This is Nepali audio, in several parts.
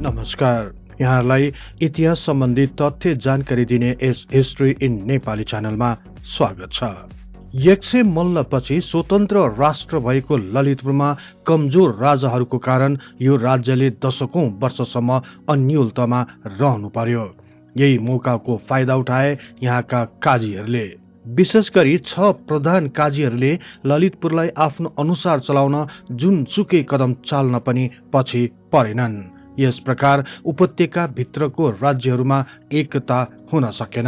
नमस्कार। यहाँलाई इतिहास सम्बन्धी तथ्य जानकारी दिने यस हिस्ट्री इन नेपाली च्यानलमा स्वागत छ। यक्से मल्लपछि स्वतन्त्र राष्ट्र भएको ललितपुरमा कमजोर राजाहरूको कारण यो राज्यले दशकौं वर्षसम्म अन्योलतामा रहनु पर्यो। यही मौकाको फाइदा उठाए यहाँका काजीहरूले। विशेष गरी 6 प्रधान काजीहरूले ललितपुरलाई आफ्नो अनुसार चलाउन जुनसुकै कदम चाल्न पनि पछि परेनन्। यस प्रकार उपत्यका भित्रको राज्यहरूमा एकता हुन सकेन।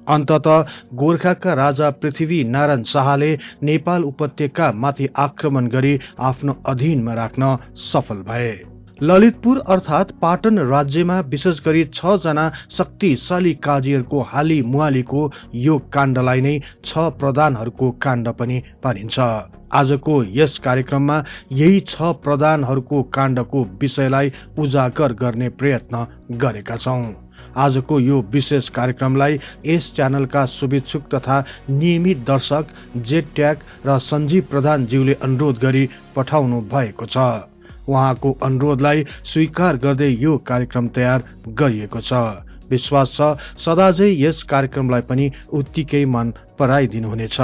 अन्ततः गोर्खाका राजा पृथ्वी नारायण शाहले नेपाल उपत्यका माथि आक्रमण गरी आफ्नो अधीनमा राख्न सफल भए। ललितपुर अर्थात पाटन राज्यमा विशेष गरी 6 जना शक्तिशाली काजीहरूको हाली मुहालीको यो काण्डलाई नै 6 प्रधानहरूको काण्ड पनि भनिन्छ। आजको यस कार्यक्रममा यही 6 प्रधानहरूको काण्डको विषयलाई उजागर गर्ने प्रयत्न गरेका छौं। आजको यो विशेष कार्यक्रमलाई यस च्यानलका शुभेच्छुक तथा नियमित दर्शक जेट ट्याग र सञ्जीव प्रधान ज्यूले अनुरोध गरी पठाउनु भएको छ। उहाँको अनुरोधलाई स्वीकार गर्दै यो कार्यक्रम तयार गरिएको छ। विश्वास छ सदाझै यस कार्यक्रमलाई पनि उत्तिकै मन पराइदिनुहुनेछ।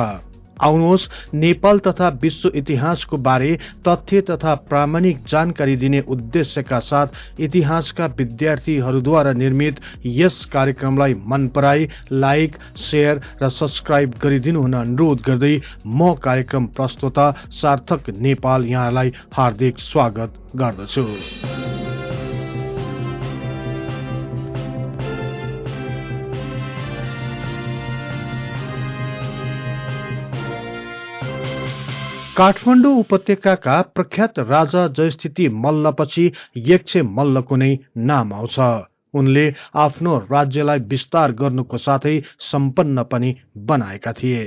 आउनुहोस् नेपाल तथा विश्व इतिहासको बारे तथ्य तथा प्रामाणिक जानकारी दिने उद्देश्यका साथ इतिहासका विद्यार्थीहरूद्वारा निर्मित यस कार्यक्रमलाई मन पराई लाइक, शेयर र सब्स्क्राइब गरिदिनु हुन अनुरोध गर्दै म कार्यक्रम प्रस्तोता सार्थक नेपाल यहाँलाई हार्दिक स्वागत गर्दछु। काठमाडौँ उपत्यकाका प्रख्यात राजा जयस्थिति मल्लपछि यक्से मल्लको नै नाम आउँछ। उनले आफ्नो राज्यलाई विस्तार गर्नुको साथै सम्पन्न पनि बनाएका थिए।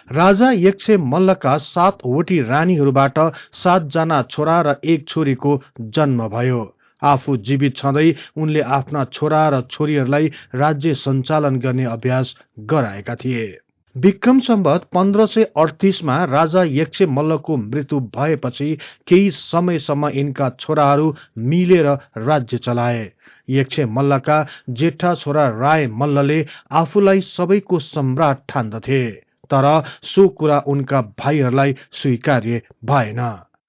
राजा यक्से मल्लका 7वटी रानीहरूबाट 7 जना छोरा र 1 छोरीको जन्म भयो। आफू जीवित छँदै उनले आफ्ना छोरा र छोरीहरूलाई राज्य सञ्चालन गर्ने अभ्यास गराएका थिए। विक्रम सम्वत 1538 मा राजा यक्से मल्लको मृत्यु भएपछि केही समयसम्म यिनका छोराहरू मिलेर राज्य चलाए। यक्से मल्लका जेठा छोरा राय मल्लले आफूलाई सबैको सम्राट ठान्दथे, तर सो कुरा उनका भाइहरूलाई स्वीकार्य भएन।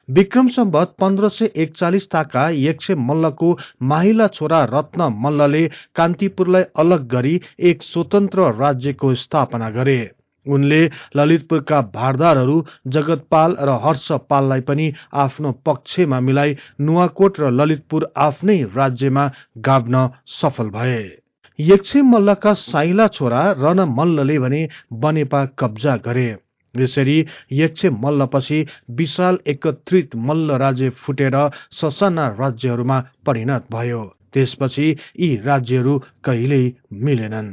विक्रम सम्वत 1541 ताका यक्से मल्लको माहिला छोरा रत्न मल्लले कान्तिपुरलाई अलग गरी एक स्वतन्त्र राज्यको स्थापना गरे। उनले ललितपुरका भारदारहरू जगतपाल र हर्षपाललाई पनि आफ्नो पक्षमा मिलाई नुवाकोट र ललितपुर आफ्नै राज्यमा गाभ्न सफल भए। यक्से मल्लका साइला छोरा रण मल्लले भने बनेपा कब्जा गरे। यसरी यक्से मल्लपछि विशाल एकत्रित मल्ल राज्य फुटेर ससाना राज्यहरूमा परिणत भयो। त्यसपछि यी राज्यहरू कहिल्यै मिलेनन्।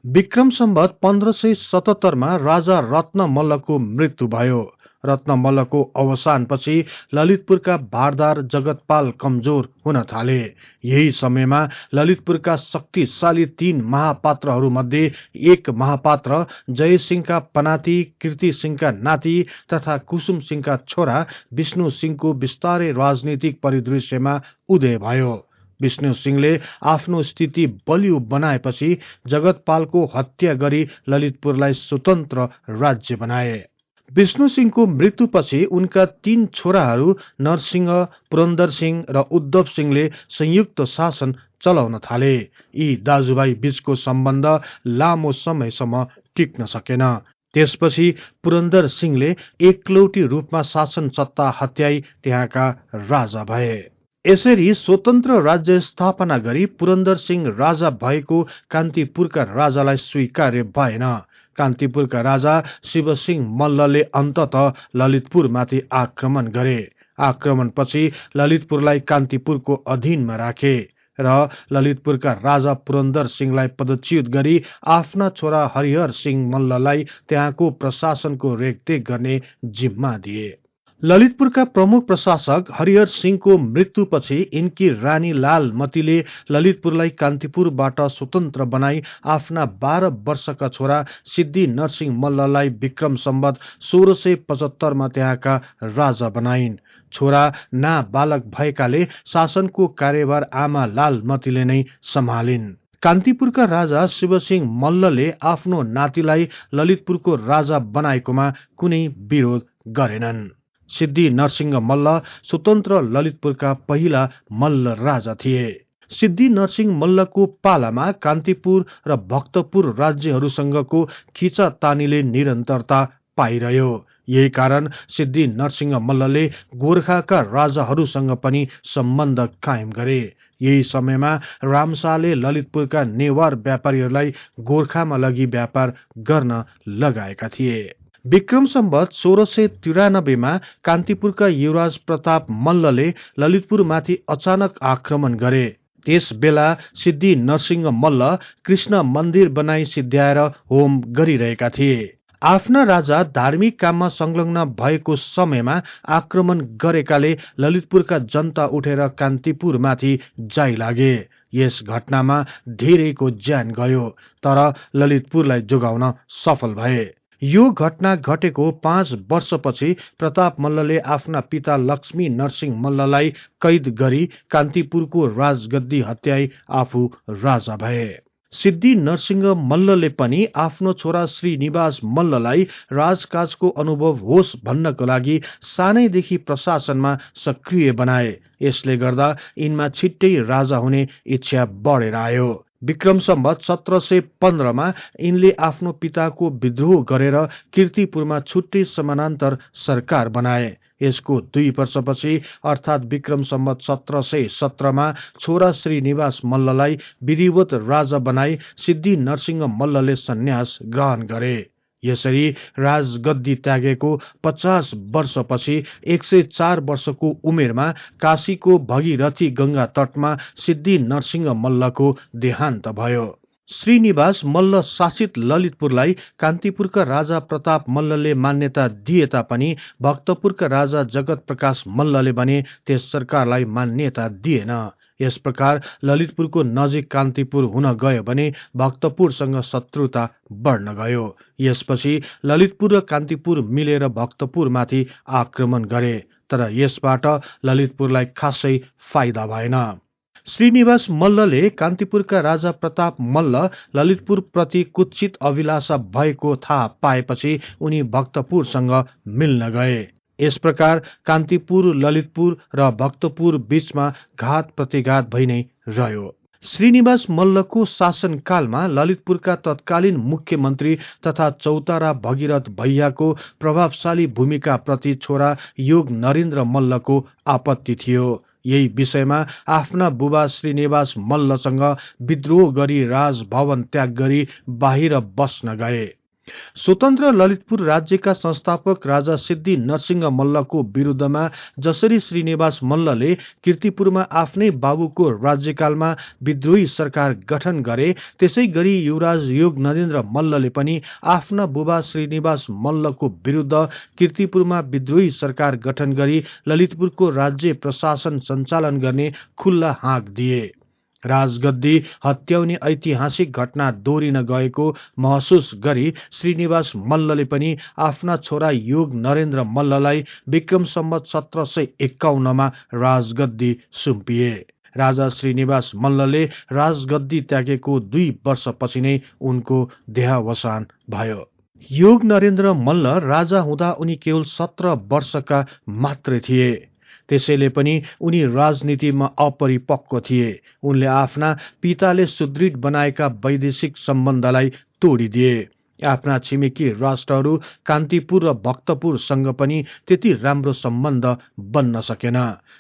विक्रम सम्वत 1577 मा राजा रत्न मल्लको मृत्यु भयो। रत्न मल्लको अवसानपछि ललितपुरका भारदार जगतपाल कमजोर हुन थाले। यही समयमा ललितपुरका शक्तिशाली 3 महापात्रहरू मध्ये एक महापात्र जयसिंहका पनाती, कीर्ति सिंहका नाति तथा कुसुम सिंहका छोरा विष्णु सिंहको विस्तारै राजनीतिक परिदृश्यमा उदय भयो। विष्णु सिंहले आफ्नो स्थिति बलियो बनाएपछि जगतपालको हत्या गरी ललितपुरलाई स्वतन्त्र राज्य बनाए। विष्णु सिंहको मृत्युपछि उनका 3 छोराहरू नरसिंह, पुरन्दर सिंह र उद्धव सिंहले संयुक्त शासन चलाउन थाले। यी दाजुभाइ बीचको सम्बन्ध लामो समयसम्म टिक्न सकेन। त्यसपछि पुरन्दर सिंहले एकलौटी रूपमा शासन सत्ता हत्याई त्यहाँका राजा भए। यसरी स्वतन्त्र राज्य स्थापना गरी पुरन्दर सिंह राजा भएको कान्तिपुरका राजालाई स्वीकार्य भएन। कान्तिपुरका राजा शिवसिंह मल्लले अन्ततः ललितपुरमाथि आक्रमण गरे। आक्रमणपछि ललितपुरलाई कान्तिपुरको अधीनमा राखे र ललितपुरका राजा पुरन्दर सिंहलाई पदच्युत गरी आफ्ना छोरा हरिहर सिंह मल्ललाई त्यहाँको प्रशासनको रेखदेख गर्ने जिम्मा दिए। ललितपुरका प्रमुख प्रशासक हरिहर सिंहको मृत्युपछि यिनकी रानी लालमतीले ललितपुरलाई कान्तिपुरबाट स्वतन्त्र बनाई आफ्ना 12 वर्षका छोरा सिद्धि नरसिंह मल्ललाई विक्रम सम्वत 1675 मा त्यहाँका राजा बनाइन्। छोरा नाबालक भएकाले शासनको कार्यभार आमा लालमतीले नै सम्हालिन्। कान्तिपुरका राजा शिवसिंह मल्लले आफ्नो नातिलाई ललितपुरको राजा बनाएकोमा कुनै विरोध गरेनन्। सिद्धि नरसिंह मल्ल स्वतन्त्र ललितपुरका पहिला मल्ल राजा थिए। सिद्धि नरसिंह मल्लको पालामा कान्तिपुर र भक्तपुर राज्यहरूसँगको खिचातानीले निरन्तरता पाइरह्यो। यही कारण सिद्धि नरसिंह मल्लले गोर्खाका राजाहरूसँग पनि सम्बन्ध कायम गरे। यही समयमा रामशाहले ललितपुरका नेवार व्यापारीहरूलाई गोर्खामा लगी व्यापार गर्न लगाएका थिए। विक्रम सम्वत 1693 मा कान्तिपुरका युवराज प्रताप मल्लले ललितपुरमाथि अचानक आक्रमण गरे। त्यस बेला सिद्धि नरसिंह मल्ल कृष्ण मन्दिर बनाई सिद्ध्याएर होम गरिरहेका थिए। आफ्ना राजा धार्मिक काममा संलग्न भएको समयमा आक्रमण गरेकाले ललितपुरका जनता उठेर कान्तिपुरमाथि जाइलागे। यस घटनामा धेरैको ज्यान गयो, तर ललितपुरलाई जोगाउन सफल भए। यो घटना घटेको 5 वर्षपछि प्रताप मल्लले आफ्ना पिता लक्ष्मी नरसिंह मल्ललाई कैद गरी कान्तिपुरको राजगद्दी हत्याई आफू राजा भए। सिद्धि नरसिंह मल्लले पनि आफ्नो छोरा श्रीनिवास मल्ललाई राजकाजको अनुभव होस् भन्नको लागि सानैदेखि प्रशासनमा सक्रिय बनाए। यसले गर्दा यिनमा छिट्टै राजा हुने इच्छा बढेर आयो। विक्रम सम्वत 1715 मा यिनले आफ्नो पिताको विद्रोह गरेर कीर्तिपुरमा छुट्टै समानान्तर सरकार बनाए। यसको 2 वर्षपछि अर्थात विक्रम सम्वत 1717 मा छोरा श्रीनिवास मल्ललाई विधिवत राजा बनाई सिद्धि नरसिंह मल्लले सन्यास ग्रहण गरे। यसरी राजगद्दी त्यागेको 50 वर्षपछि 104 वर्षको उमेरमा काशीको भगीरथी गंगा तटमा सिद्धि नरसिंह मल्लको देहान्त भयो। श्रीनिवास मल्ल शासित ललितपुरलाई कान्तिपुरका राजा प्रताप मल्लले मान्यता दिए तापनि भक्तपुरका राजा जगत प्रकाश मल्लले भने त्यस सरकारलाई मान्यता दिएन। यस प्रकार ललितपुरको नजिक कान्तिपुर हुन गयो भने भक्तपुरसँग शत्रुता बढ्न गयो। यसपछि ललितपुर र कान्तिपुर मिलेर भक्तपुरमाथि आक्रमण गरे, तर यसबाट ललितपुरलाई खासै फाइदा भएन। श्रीनिवास मल्लले कान्तिपुरका राजा प्रताप मल्ल ललितपुर प्रति कुत्सित अभिलाषा भएको थाहा पाएपछि उनी भक्तपुरसँग मिल्न गए। यस प्रकार कान्तिपुर, ललितपुर र भक्तपुर बीचमा घात प्रतिघात भइ नै रह्यो। श्रीनिवास मल्लको शासनकालमा ललितपुरका तत्कालीन मुख्यमन्त्री तथा चौतारा भगीरथ भैयाको प्रभावशाली भूमिका प्रति छोरा योग नरेन्द्र मल्लको आपत्ति थियो। यही विषयमा आफ्ना बुबा श्रीनिवास मल्लसँग विद्रोह गरी राजभवन त्याग गरी बाहिर बस्न गए। स्वतन्त्र ललितपुर राज्यका संस्थापक राजा सिद्धि नरसिंह मल्लको विरुद्धमा जसरी श्रीनिवास मल्लले कीर्तिपुरमा आफ्नै बाबुको राज्यकालमा विद्रोही सरकार गठन गरे, त्यसै गरी युवराज योग नरेन्द्र मल्लले पनि आफ्ना बुबा श्रीनिवास मल्लको विरुद्ध कीर्तिपुरमा विद्रोही सरकार गठन गरी ललितपुरको राज्य प्रशासन सञ्चालन गर्ने खुल्ला हाँक दिए। राजगद्दी हत्याउने ऐतिहासिक घटना दोहोरिन गएको महसुस गरी श्रीनिवास मल्लले पनि आफ्ना छोरा योग नरेन्द्र मल्ललाई विक्रम सम्वत 1751 मा राजगद्दी सुम्पिए। राजा श्रीनिवास मल्लले राजगद्दी त्यागेको 2 वर्षपछि नै उनको देहावसान भयो। योग नरेन्द्र मल्ल राजा हुँदा उनी केवल 17 वर्षका मात्रै थिए। त्यसैले पनि उनी राजनीतिमा अपरिपक्व थिए। उनले आफ्ना पिताले सुदृढ बनाएका वैदेशिक सम्बन्धलाई तोडिदिए। आफ्ना छिमेकी राष्ट्रहरू कान्तिपुर र भक्तपुरसँग पनि त्यति राम्रो सम्बन्ध बन्न सकेन।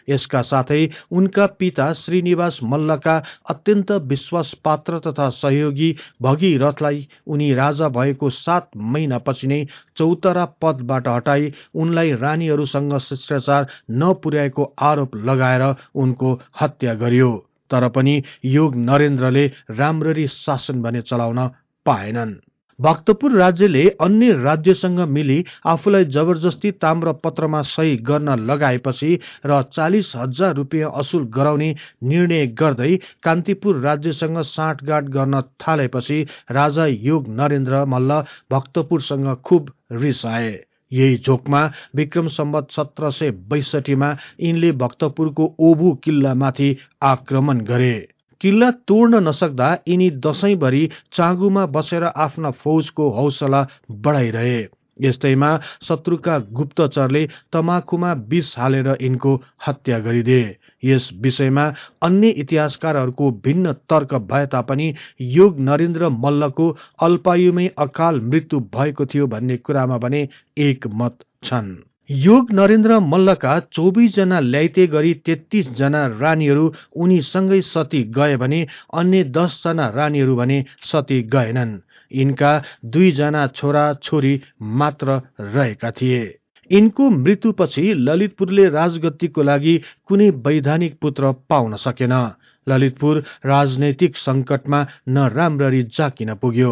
यसका साथै उनका पिता श्रीनिवास मल्लका अत्यन्त विश्वासपात्र तथा सहयोगी भगीरथलाई उनी राजा भएको 7 महिनापछि नै चौतारा पदबाट हटाई उनलाई रानीहरूसँग शिष्टाचार नपुर्याएको आरोप लगाएर उनको हत्या गरियो। तर पनि योग नरेन्द्रले राम्ररी शासन भने चलाउन पाएनन्। भक्तपुर राज्यले अन्य राज्यसँग मिली आफूलाई जबरजस्ती ताम्रपत्रमा सही गर्न लगाएपछि र 40,000 रुपियाँ असुल गराउने निर्णय गर्दै कान्तिपुर राज्यसँग साँठगाँठ गर्न थालेपछि राजा योग नरेन्द्र मल्ल भक्तपुरसँग खुब रिसाए। यही झोकमा विक्रम सम्वत 1762 मा यिनले भक्तपुरको ओभु किल्लामाथि आक्रमण गरे। किल्ला तोड्न नसक्दा यिनी दशैंभरि चाँगुमा बसेर आफ्ना फौजको हौसला बढाइरहे। यस्तैमा शत्रुका गुप्तचरले तमाखुमा विष हालेर यिनको हत्या गरिदिए। यस विषयमा अन्य इतिहासकारहरूको भिन्न तर्क भए तापनि योग नरेन्द्र मल्लको अल्पायुमै अकाल मृत्यु भएको थियो भन्ने कुरामा भने एक मत छन्। योग नरेन्द्र मल्लका 24 जना ल्याइते गरी 33 जना रानीहरू उनीसँगै सती गए भने अन्य 10 जना रानीहरू भने सती गएनन्। यिनका 2 जना छोरा छोरी मात्र रहेका थिए। यिनको मृत्युपछि ललितपुरले राजगद्दीको लागि कुनै वैधानिक पुत्र पाउन सकेन। ललितपुर राजनैतिक संकटमा नराम्ररी जाकिन पुग्यो।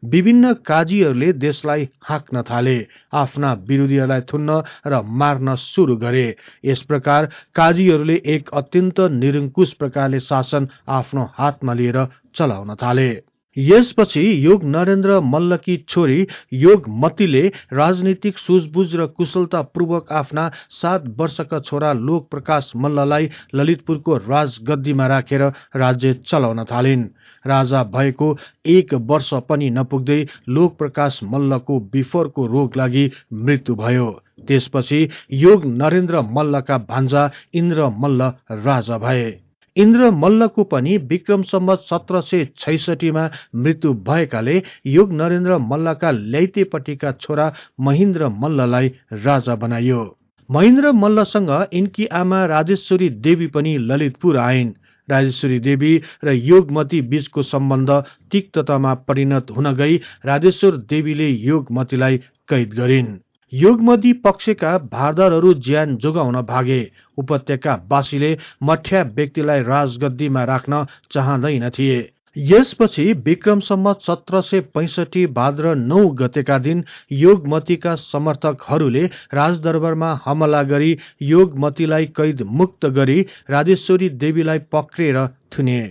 विभिन्न काजीहरूले देशलाई हाँक्न थाले, आफ्ना विरोधीहरूलाई थुन्न र मार्न सुरु गरे। यस प्रकार काजीहरूले एक अत्यन्त निरंकुश प्रकारले शासन आफ्नो हातमा लिएर चलाउन थाले। यसपछि योग नरेन्द्र मल्लकी छोरी योगमतीले राजनीतिक सूझबुझ र कुशलतापूर्वक आफ्ना 7 वर्षका छोरा लोक प्रकाश मल्ललाई ललितपुरको राजगद्दीमा राखेर राज्य चलाउन थालिन्। राजा भएको 1 वर्ष पनि नपुग्दै लोक प्रकाश मल्लको विफरको रोग लागि मृत्यु भयो। त्यसपछि योग नरेन्द्र मल्लका भान्जा इन्द्र मल्ल राजा भए। इन्द्र मल्लको पनि विक्रम सम्वत 1766 मा मृत्यु भएकाले योग नरेन्द्र मल्लका ल्याइतेपट्टिका छोरा महेन्द्र मल्ललाई राजा बनाइयो। महेन्द्र मल्लसँग यिनकी आमा राजेश्वरी देवी पनि ललितपुर आइन्। राजेश्वरी देवी र योगमती बीचको सम्बन्ध तिक्ततामा परिणत हुन गई राजेश्वर देवीले योगमतीलाई कैद गरिन्। योगमती पक्षका भारदारहरू ज्यान जोगाउन भागे। उपत्यकावासीले मठ्या व्यक्तिलाई राजगद्दीमा राख्न चाहँदैन थिए। यसपछि विक्रम सम्वत 1765 भाद्र 9 गतेका दिन योगमतीका समर्थकहरूले राजदरबारमा हमला गरी योगमतीलाई कैद मुक्त गरी राजेश्वरी देवीलाई पक्रेर थुने।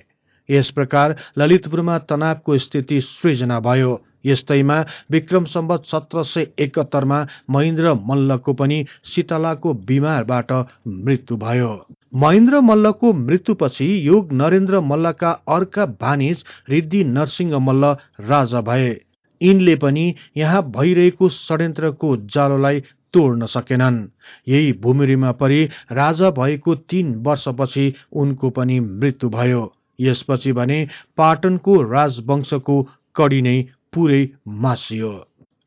यस प्रकार ललितपुरमा तनावको स्थिति सृजना भयो। यस्तैमा विक्रम सम्वत 1771 मा महेन्द्र मल्लको पनि शीतलाको बिमारबाट मृत्यु भयो। महेन्द्र मल्लको मृत्युपछि योग नरेन्द्र मल्लका अर्का भानिज रिद्धि नरसिंह मल्ल राजा भए। यिनले पनि यहाँ भइरहेको षड्यन्त्रको जालोलाई तोड्न सकेनन्। यही भूमिमा परि राजा भएको 3 वर्षपछि उनको पनि मृत्यु भयो। यसपछि भने पाटनको राजवंशको कडी नै पुरै मासियो।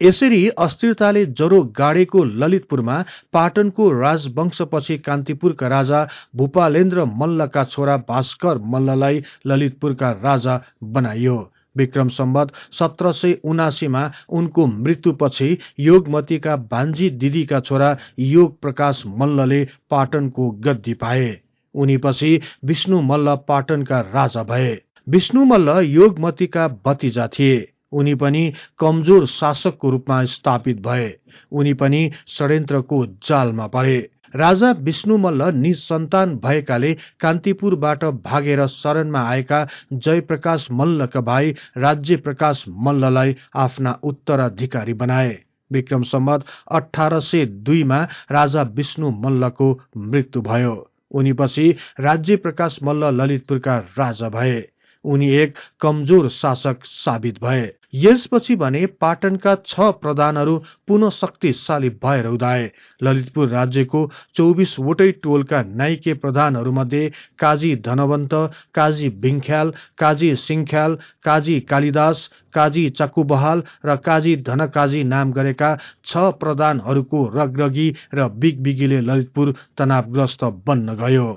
यसरी अस्थिरताले जरो गाडेको ललितपुरमा पाटनको राजवंशपछि कान्तिपुरका राजा भूपालेन्द्र मल्लका छोरा भास्कर मल्ललाई ललितपुरका राजा बनाइयो। विक्रम सम्वत 1779 मा उनको मृत्युपछि योगमतीका भान्जी दिदीका छोरा योग प्रकाश मल्लले पाटनको गद्दी पाए। उनीपछि विष्णु मल्ल पाटनका राजा भए। विष्णु मल्ल योगमतीका भतिजा थिए। उनी पनि कमजोर शासकको रूपमा स्थापित भए। उनी पनि षड्यन्त्रको जालमा परे। राजा विष्णु मल्ल निसन्तान भएकाले कान्तिपुरबाट भागेर शरणमा आएका जयप्रकाश मल्लका भाइ राज्य प्रकाश मल्ललाई आफ्ना उत्तराधिकारी बनाए। विक्रम सम्वत 1802 मा राजा विष्णु मल्लको मृत्यु भयो। उनीपछि राज्य प्रकाश मल्ल ललितपुरका राजा भए। उनी एक कमजोर शासक साबित भए। यसपछि भने पाटनका 6 प्रधानहरू पुनः शक्तिशाली भएर उदाए। ललितपुर राज्यको 24 वटै टोलका नाइके प्रधानहरूमध्ये काजी धनवन्त, काजी भिङख्याल, काजी सिङख्याल, काजी कालिदास, काजी चाकुबहाल र काजी धनकाजी नाम गरेका 6 प्रधानहरूको रगरगी र बिगबिगीले ललितपुर तनावग्रस्त बन्न गयो।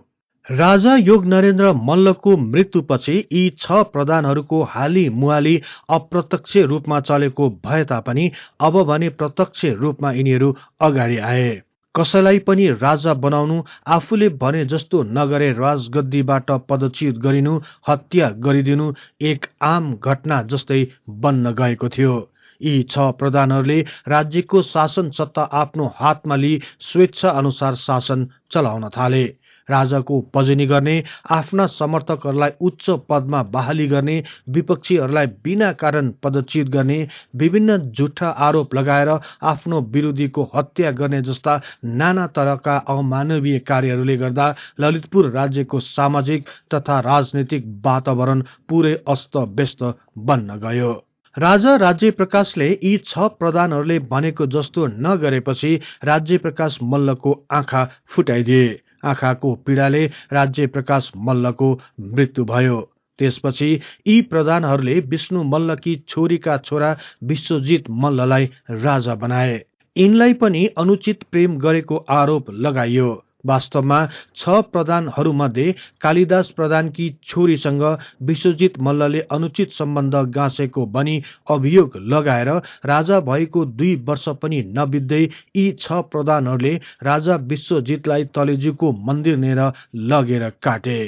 राजा योग नरेन्द्र मल्लको मृत्युपछि यी 6 प्रधानहरूको हाली मुहाली अप्रत्यक्ष रूपमा चलेको भए तापनि अब भने प्रत्यक्ष रूपमा यिनीहरू अगाडि आए। कसैलाई पनि राजा बनाउनु, आफूले भने जस्तो नगरे राजगद्दीबाट पदच्युत गरिनु, हत्या गरिदिनु एक आम घटना जस्तै बन्न गएको थियो। यी 6 प्रधानहरूले राज्यको शासन सत्ता आफ्नो हातमा लिई स्वेच्छा अनुसार शासन चलाउन थाले। राजाको पजनी गर्ने, आफ्ना समर्थकहरूलाई उच्च पदमा बहाली गर्ने, विपक्षीहरूलाई बिना कारण पदच्युत गर्ने, विभिन्न झुट्टा आरोप लगाएर आफ्नो विरोधीको हत्या गर्ने जस्ता नाना तरहका अमानवीय कार्यहरूले गर्दा ललितपुर राज्यको सामाजिक तथा राजनीतिक वातावरण पूरै अस्त-व्यस्त बन्न गयो। राजा राज्य प्रकाशले यी 6 प्रधानहरूले भनेको जस्तो नगरेपछि राज्य प्रकाश मल्लको आँखा फुटाइदिए। आँखाको पीडाले राज्य प्रकाश मल्लको मृत्यु भयो। त्यसपछि यी प्रधानहरूले विष्णु मल्लकी छोरीका छोरा विश्वजित मल्ललाई राजा बनाए। यिनलाई पनि अनुचित प्रेम गरेको आरोप लगाइयो। वास्तवमा 6 प्रधानहरूमध्ये कालिदास प्रधानकी छोरीसँग विश्वजित मल्लले अनुचित सम्बन्ध गाँसेको भनी अभियोग लगाएर राजा भएको 2 वर्ष पनि नबित्दै यी 6 प्रधानहरूले राजा विश्वजितलाई तलेजुको मन्दिर नेर लगेर काटे।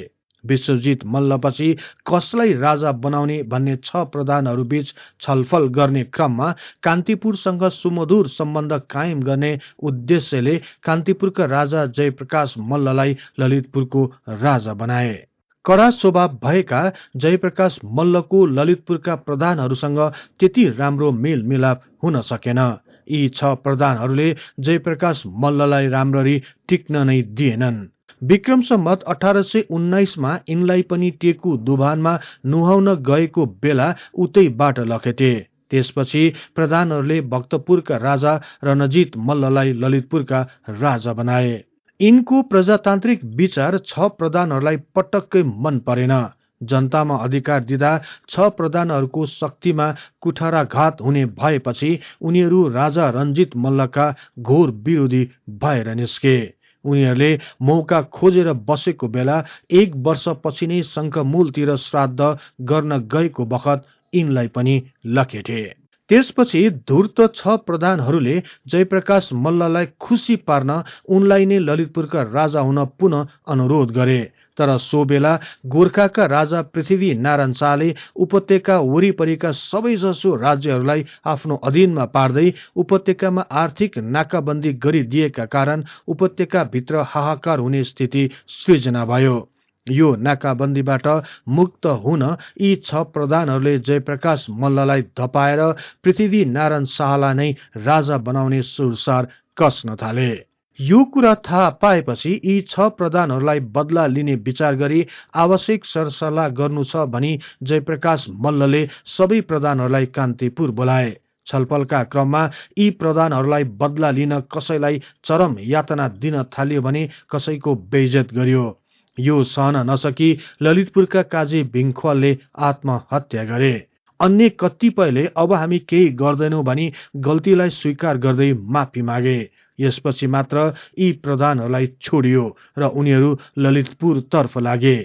विश्वजित मल्लपछि कसलाई राजा बनाउने भन्ने 6 प्रधानहरूबीच छलफल गर्ने क्रममा कान्तिपुरसँग सुमधुर सम्बन्ध कायम गर्ने उद्देश्यले कान्तिपुरका राजा जयप्रकाश मल्ललाई ललितपुरको राजा बनाए। कडा स्वभाव भएका जयप्रकाश मल्लको ललितपुरका प्रधानहरूसँग त्यति राम्रो मेलमिलाप हुन सकेन। यी 6 प्रधानहरूले जयप्रकाश मल्ललाई राम्ररी टिक्न नै दिएनन्। विक्रम सम्वत 1819 मा यिनलाई पनि टेकु दुभानमा नुहाउन गएको बेला उतैबाट लखेटे। त्यसपछि प्रधानहरूले भक्तपुरका राजा रणजित मल्ललाई ललितपुरका राजा बनाए। यिनको प्रजातान्त्रिक विचार 6 प्रधानहरूलाई पटक्कै मन परेन। जनतामा अधिकार दिँदा 6 प्रधानहरूको शक्तिमा कुठाराघात हुने भएपछि उनीहरू राजा रणजित मल्लका घोर विरोधी भएर निस्के। उनीहरूले मौका खोजेर बसेको बेला 1 वर्षपछि नै शङ्खमूलतिर श्राद्ध गर्न गएको बखत यिनलाई पनि लखेटे। त्यसपछि धूर्त 6 प्रधानहरूले जयप्रकाश मल्ललाई खुसी पार्न उनलाई नै ललितपुरका राजा हुन पुनः अनुरोध गरे। तर सो बेला गोर्खाका राजा पृथ्वी नारायण शाहले उपत्यका वरिपरिका सबैजसो राज्यहरूलाई आफ्नो अधीनमा पार्दै उपत्यकामा आर्थिक नाकाबन्दी गरिदिएका कारण उपत्यकाभित्र हाहाकार हुने स्थिति सृजना भयो। यो नाकाबन्दीबाट मुक्त हुन यी 6 प्रधानहरूले जयप्रकाश मल्ललाई धपाएर पृथ्वी नारायण शाहलाई नै राजा बनाउने सुरसार कस्न थाले। यो कुरा थाहा पाएपछि यी 6 प्रधानहरूलाई बदला लिने विचार गरी आवश्यक सरसल्लाह गर्नु छ भनी जयप्रकाश मल्लले सबै प्रधानहरूलाई कान्तिपुर बोलाए। छलफलका क्रममा यी प्रधानहरूलाई बदला लिन कसैलाई चरम यातना दिन थालियो भने कसैको बेइज्जत गरियो। यो सहन नसकी ललितपुरका काजी भिङख्वालले आत्महत्या गरे। अन्य कतिपयले अब हामी केही गर्दैनौं भनी गल्तीलाई स्वीकार गर्दै माफी मागे। यसपछि मात्र यी प्रधानहरूलाई छोडियो र उनीहरू ललितपुर तर्फ लागे।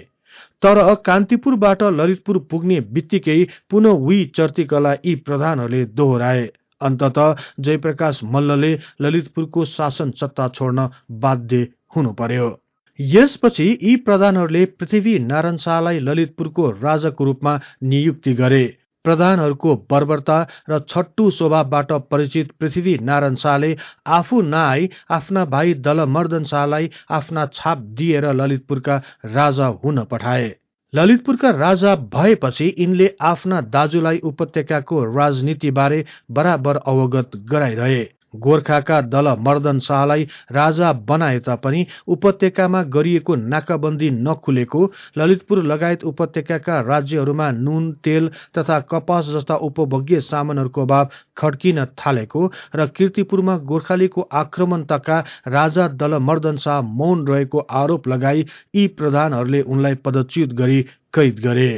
तर कान्तिपुरबाट ललितपुर पुग्ने बित्तिकै पुनः उही चर्तिकला यी प्रधानहरूले दोहोराए। अन्ततः जयप्रकाश मल्लले ललितपुरको शासन सत्ता छोड्न बाध्य हुनु पर्यो। यसपछि यी प्रधानहरूले पृथ्वी नारायण शाहलाई ललितपुरको राजाको रूपमा नियुक्ति गरे। प्रधानहरूको बर्बरता र छट्टु स्वभावबाट परिचित पृथ्वी नारायण शाहले आफू नआई आफ्ना भाइ दलमर्दन शाहलाई आफ्ना छाप दिएर ललितपुरका राजा हुन पठाए। ललितपुरका राजा भएपछि यिनले आफ्ना दाजुलाई उपत्यकाको राजनीतिबारे बराबर अवगत गराइरहे। गोर्खाका दलमर्दन शाहलाई राजा बनाए तापनि उपत्यकामा गरिएको नाकाबन्दी नखुलेको, ललितपुर लगायत उपत्यकाका राज्यहरूमा नुन, तेल तथा कपास जस्ता उपभोग्य सामानहरूको अभाव खड्किन थालेको र कीर्तिपुरमा गोर्खालीको आक्रमणताका राजा दलमर्दन शाह मौन रहेको आरोप लगाई यी प्रधानहरूले उनलाई पदच्युत गरी कैद गरे।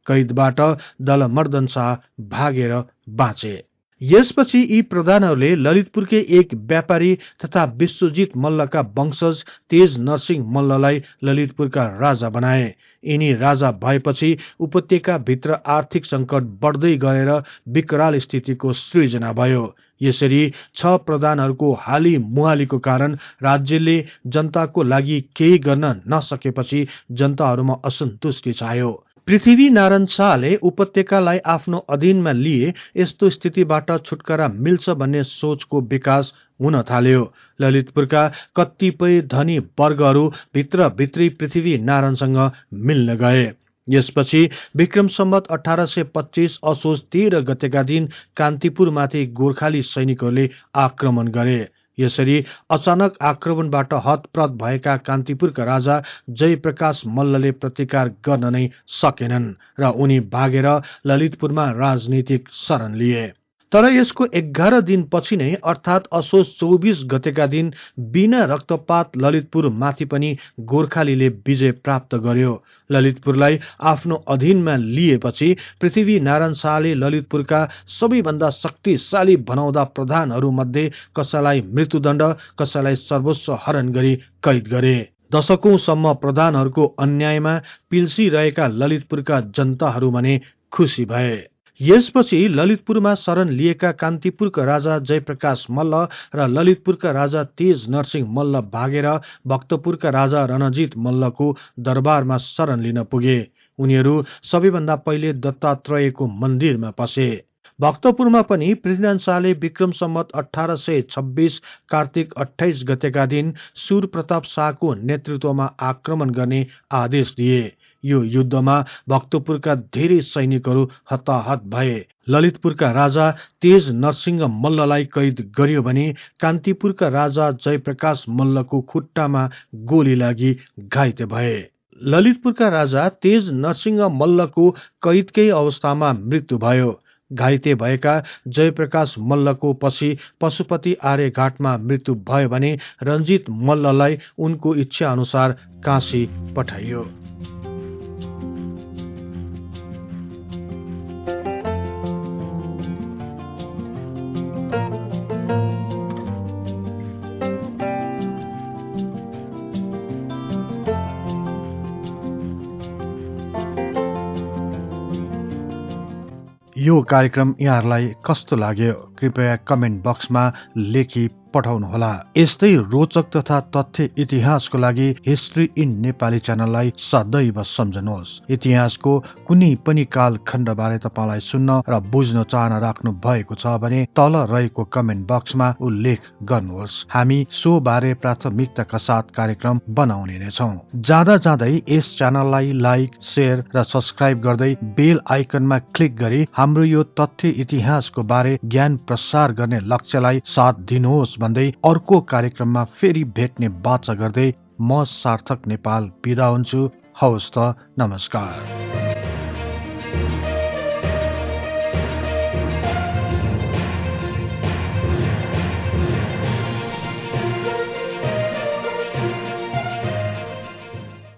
कैदबाट दलमर्दन शाह भागेर बाँचे। यसपछि यी प्रधानहरूले ललितपुरकै एक व्यापारी तथा विश्वजित मल्लका वंशज तेज नरसिंह मल्ललाई ललितपुरका राजा बनाए। यिनी राजा भएपछि उपत्यकाभित्र आर्थिक संकट बढ्दै गएर विकराल स्थितिको सृजना भयो। यसरी 6 प्रधानहरूको हाली मुहालीको कारण राज्यले जनताको लागि केही गर्न नसकेपछि जनताहरूमा असन्तुष्टि छायो। पृथ्वीनारायण शाहले उपत्यकालाई आफ्नो अधीनमा लिए यस्तो स्थितिबाट छुटकारा मिल्छ भन्ने सोचको विकास हुन थाल्यो। ललितपुरका कतिपय धनी वर्गहरू भित्री पृथ्वीनारायणसँग मिल्न गए। यसपछि विक्रम सम्वत 1825 असोज 13 गतेका दिन कान्तिपुरमाथि गोर्खाली सैनिकहरूले आक्रमण गरे। यसरी अचानक आक्रमणबाट हतप्रत भएका कान्तिपुरका राजा जयप्रकाश मल्लले प्रतिकार गर्न नै सकेनन् र उनी भागेर ललितपुरमा राजनीतिक शरण लिए। तर यसको 11 दिनपछि नै अर्थात असोज 24 गतेका दिन बिना रक्तपात ललितपुर माथि पनि गोर्खालीले विजय प्राप्त गर्यो। ललितपुरलाई आफ्नो अधीनमा लिएपछि पृथ्वीनारायण शाहले ललितपुरका सबैभन्दा शक्तिशाली भनाउँदा प्रधानहरूमध्ये कसैलाई मृत्युदण्ड, कसैलाई सर्वस्व हरण गरी कैद गरे। दशकौंसम्म प्रधानहरूको अन्यायमा पिल्सिरहेका ललितपुरका जनताहरू भने खुसी भए। यसपछि ललितपुरमा शरण लिएका कान्तिपुरका राजा जयप्रकाश मल्ल र ललितपुरका राजा तेज नरसिंह मल्ल भागेर भक्तपुरका राजा रणजित मल्लको दरबारमा शरण लिन पुगे। उनीहरू सबैभन्दा पहिले दत्तात्रेयको मन्दिरमा पसे। भक्तपुरमा पनि पृथ्वीनारायण शाहले विक्रम सम्वत 1826 कार्तिक 28 गतेका दिन सूरप्रताप शाहको नेतृत्वमा आक्रमण गर्ने आदेश दिए। यो युद्धमा भक्तपुरका धेरै सैनिकहरू हताहत भए। ललितपुरका राजा तेज नरसिंह मल्ललाई कैद गरियो भने कान्तिपुरका राजा जयप्रकाश मल्लको खुट्टामा गोली लागि घाइते भए। ललितपुरका राजा तेज नरसिंह मल्लको कैदकै अवस्थामा मृत्यु भयो। घाइते भएका जयप्रकाश मल्लको पछि पशुपति आर्यघाटमा मृत्यु भयो भने रणजित मल्ललाई उनको इच्छा अनुसार काशी पठाइयो। यो कार्यक्रम यहाँहरूलाई कस्तो लाग्यो कृपया कमेन्ट बक्समा लेखी पठाउनुहोला। यस्तै रोचक तथा तथ्य इतिहासको लागि हिस्ट्री इन नेपाली च्यानललाई सदैव सम्झनुहोस्। इतिहासको कुनै पनि कालखण्डबारे तपाईँलाई सुन्न र बुझ्न चाहना राख्नु भएको छ भने तल रहेको कमेन्ट बक्समा उल्लेख गर्नुहोस्। हामी सो बारे प्राथमिकताका साथ कार्यक्रम बनाउने नै छौं। जाँदा जाँदै यस च्यानललाई लाइक, शेयर र सब्स्क्राइब गर्दै बेल आइकनमा क्लिक गरी हाम्रो यो तथ्य इतिहासको बारे ज्ञान प्रसार गर्ने लक्ष्यलाई साथ दिनुहोस् भन्दै अर्को कार्यक्रममा फेरि भेट्ने बाचा गर्दै म सार्थक नेपाल बिदा हुन्छु। हवस् त, नमस्कार।